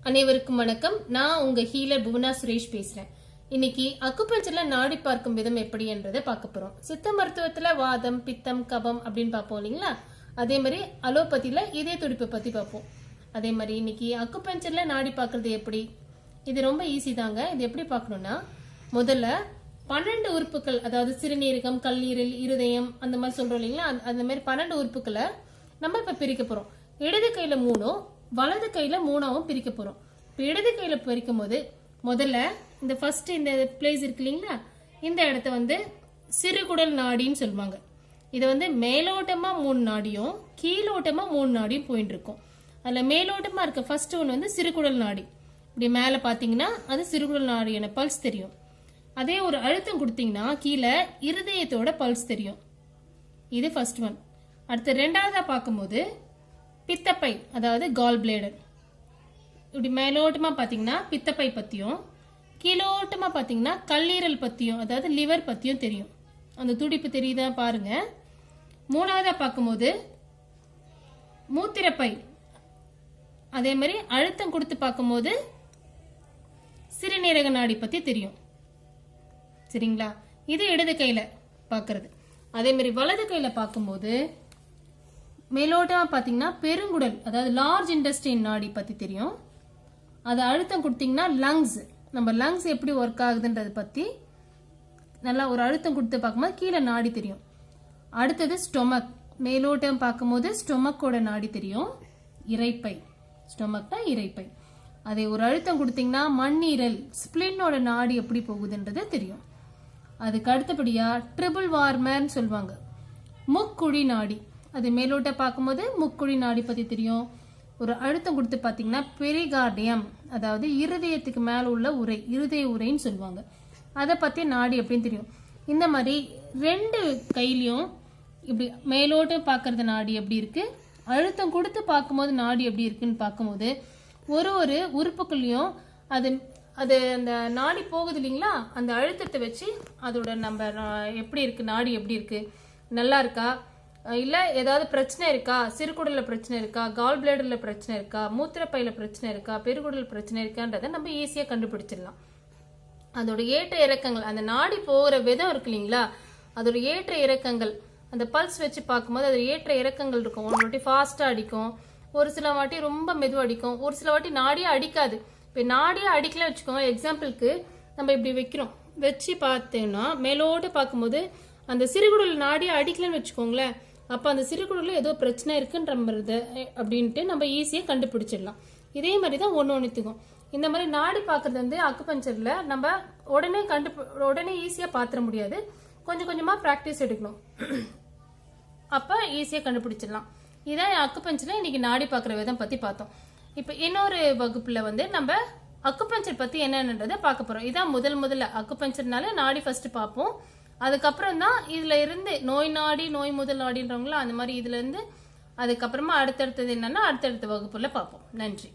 அனைவருக்கும் வணக்கம். நான் உங்க ஹீலர் புவனா சுரேஷ் பேசுறேன். இன்னைக்கு அக்குபஞ்சர்ல நாடி பார்க்கும் விதம் எப்படி என்றதை பார்க்க போறோம். சித்த மருத்துவத்துல வாதம், பித்தம், கபம் அப்படின்னு பார்ப்போம் இல்லைங்களா? அதே மாதிரி அலோபதியில இதய துடிப்பு பத்தி பார்ப்போம். அதே மாதிரி இன்னைக்கு அக்குபஞ்சர்ல நாடி பார்க்கறது எப்படி, இது ரொம்ப ஈஸி தாங்க. இது எப்படி பார்க்கணும்னா, முதல்ல 12 உறுப்புகள், அதாவது சிறுநீரகம், கல்லீரல், இருதயம் அந்த மாதிரி சொல்றோம் இல்லைங்களா? அந்த மாதிரி 12 உறுப்புகளை நம்ம இப்ப பிரிக்க போறோம். இடது கையில 3, வலது கையில 3 பிரிக்க போறோம். இப்போ இடது கையில பிரிக்கும் போது முதல்ல இந்த ஃபர்ஸ்ட் இந்த பிளேஸ் இருக்கு இல்லைங்களா, இந்த இடத்த வந்து சிறுகுடல் நாடின்னு சொல்லுவாங்க. இதை மேலோட்டமா 3 நாடியும் கீழோட்டமா 3 நாடியும் போயிட்டு இருக்கும். அதுல மேலோட்டமா இருக்க ஃபர்ஸ்ட் ஒன்று வந்து சிறுகுடல் நாடி. இப்படி மேல பாத்தீங்கன்னா அது சிறுகுடல் நாடியான பல்ஸ் தெரியும். அதே ஒரு அழுத்தம் கொடுத்தீங்கன்னா கீழே இருதயத்தோட பல்ஸ் தெரியும். இது ஃபர்ஸ்ட் ஒன். அடுத்து ரெண்டாவதா பார்க்கும்போது பித்தப்பை, அதாவது கால் பிளேடர். இப்படி மேலோட்டமா பாத்தீங்கன்னா பித்தப்பை பத்தியும், கீழோட்டமா பாத்தீங்கன்னா கல்லீரல் பத்தியும், அதாவது லிவர் பத்தியும் தெரியும். அந்த துடிப்பு தெரியுதா பாருங்க. மூணாவதா பார்க்கும்போது மூத்திரப்பை, அதே மாதிரி அழுத்தம் கொடுத்து பார்க்கும்போது சிறுநீரக நாடி பத்தி தெரியும். சரிங்களா? இது இடது கையில பாக்குறது. அதே மாதிரி வலது கையில பார்க்கும்போது மேலோட்டமா பாத்தீங்கன்னா பெருங்குடல், அதாவது லார்ஜ் இன்டெஸ்டைன் நாடி பத்தி தெரியும். அது அழுத்தம் கொடுத்தீங்கன்னா லங்ஸ், நம்ம லங்ஸ் எப்படி ஒர்க் ஆகுதுன்றது பத்தி நல்லா ஒரு அழுத்தம் கொடுத்து பார்க்கும்போது கீழே நாடி தெரியும். அடுத்தது ஸ்டொமக், மேலோட்டம் பார்க்கும்போது ஸ்டொமக்கோட நாடி தெரியும். இரைப்பை, ஸ்டொமக்னா இரைப்பை. அதை ஒரு அழுத்தம் கொடுத்தீங்கன்னா மண்ணீரல், ஸ்பிளினோட நாடி எப்படி போகுதுன்றது தெரியும். அதுக்கு அடுத்தபடியா ட்ரிபிள் வார்மர்னு சொல்லுவாங்க, முக்குழி நாடி. அது மேலோட்ட பார்க்கும்போது முக்குழி நாடி பத்தி தெரியும். ஒரு அழுத்தம் கொடுத்து பாத்தீங்கன்னா பெரிகார்டியம், அதாவது இருதயத்துக்கு மேல உள்ள உரை, இருதய உரைன்னு சொல்லுவாங்க. அதை பத்தி நாடி எப்படின்னு தெரியும். இந்த மாதிரி 2 கையிலையும் இப்படி மேலோட்டம் பார்க்கறது நாடி எப்படி இருக்கு, அழுத்தம் கொடுத்து பார்க்கும்போது நாடி எப்படி இருக்குன்னு பார்க்கும்போது ஒரு ஒரு உறுப்புகளையும் அது அது அந்த நாடி போகுது இல்லைங்களா, அந்த அழுத்தத்தை வச்சு அதோட நம்ம எப்படி இருக்கு, நாடி எப்படி இருக்கு, நல்லா இருக்கா, இல்ல ஏதாவது பிரச்சனை இருக்கா, சிறுகுடல்ல பிரச்சனை இருக்கா, கால் பிளேடர்ல பிரச்சனை இருக்கா, மூத்திரப்பையில பிரச்சனை இருக்கா, பெருகுடல் பிரச்சனை இருக்கான்றதை நம்ம ஈஸியா கண்டுபிடிச்சிடலாம். அதோட ஏற்ற இறக்கங்கள், அந்த நாடி போகிற விதம் இருக்கு இல்லைங்களா, அதோட ஏற்ற இறக்கங்கள், அந்த பல்ஸ் வச்சு பார்க்கும்போது அதோட ஏற்ற இறக்கங்கள் இருக்கும். ஒரு வாட்டி ஃபாஸ்டா அடிக்கும், ஒரு சில வாட்டி ரொம்ப மெதுவா அடிக்கும், ஒரு சில வாட்டி நாடியே அடிக்காது. இப்போ நாடியே அடிக்கல வச்சுக்கோங்க. எக்ஸாம்பிளுக்கு நம்ம இப்படி வைக்கிறோம், வச்சு பார்த்தோம்னா மேலோட்டு பார்க்கும்போது அந்த சிறுகுடல் நாடியை அடிக்கலன்னு வச்சுக்கோங்களேன், அப்போ அந்த சிறுகுடல்ல ஏதோ பிரச்சனை இருக்குன்றது அப்படின்ட்டு நம்ம ஈஸியாக கண்டுபிடிச்சிடலாம். இதே மாதிரி தான் ஒன்றுத்துக்கும் இந்த மாதிரி நாடி பார்க்கறது அக்குபஞ்சர்ல நம்ம உடனே ஈஸியாக பார்த்துட முடியாது. கொஞ்சம் கொஞ்சமா ப்ராக்டிஸ் எடுக்கணும், அப்போ ஈஸியாக கண்டுபிடிச்சிடலாம். இதான் அக்குபஞ்சர்ல இன்னைக்கு நாடி பார்க்குற விதம் பத்தி பார்த்தோம். இப்போ இன்னொரு வகுப்புல நம்ம அக்குபஞ்சர் பத்தி என்னன்றதை பார்க்க போறோம். இதான் முதல்ல அக்குபஞ்சர்னால நாடி ஃபர்ஸ்ட் பார்ப்போம். அதுக்கப்புறம் தான் இதுல இருந்து நோய் நாடி, நோய் முதல் நாடின்றவங்களா அந்த மாதிரி இதுல இருந்து அதுக்கப்புறமா அடுத்தடுத்தது என்னன்னா அடுத்தடுத்த வகுப்புல பார்ப்போம். நன்றி.